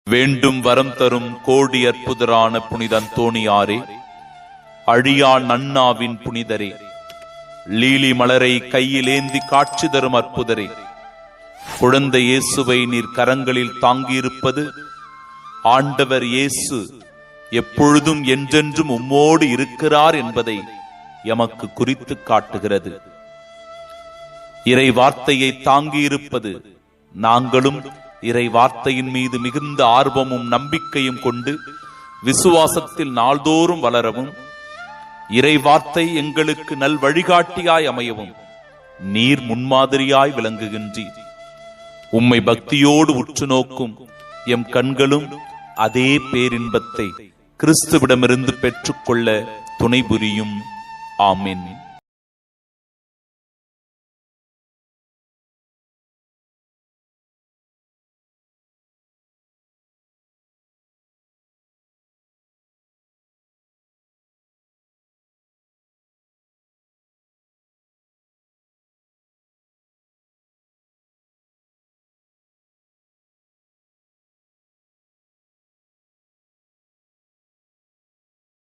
வேண்டும் வரம் தரும் கோடி அற்புதரான புனித அந்தோணியாரே, அழியா நன்னாவின் புனிதரே, லீலி மலரை கையிலேந்தி காட்சி தரும் அற்புதரே, குழந்தை இயேசுவை நீர் கரங்களில் தாங்கியிருப்பது ஆண்டவர் இயேசு எப்பொழுதும் என்றென்றும் உம்மோடு இருக்கிறார் என்பதை எமக்கு குறித்து காட்டுகிறது. இறை வார்த்தையை தாங்கியிருப்பது நாங்களும் இறை வார்த்தையின் மீது மிகுந்த ஆர்வமும் நம்பிக்கையும் கொண்டு விசுவாசத்தில் நாள்தோறும் வளரவும், இறை வார்த்தை எங்களுக்கு நல் வழிகாட்டியாய் அமையவும் நீர் முன்மாதிரியாய் விளங்குகின்றீர். உம்மை பக்தியோடு உற்று நோக்கும் எம் கண்களும் அதே பேரின்பத்தை கிறிஸ்துவிடமிருந்து பெற்றுக்கொள்ள துணை புரியும். ஆமென்.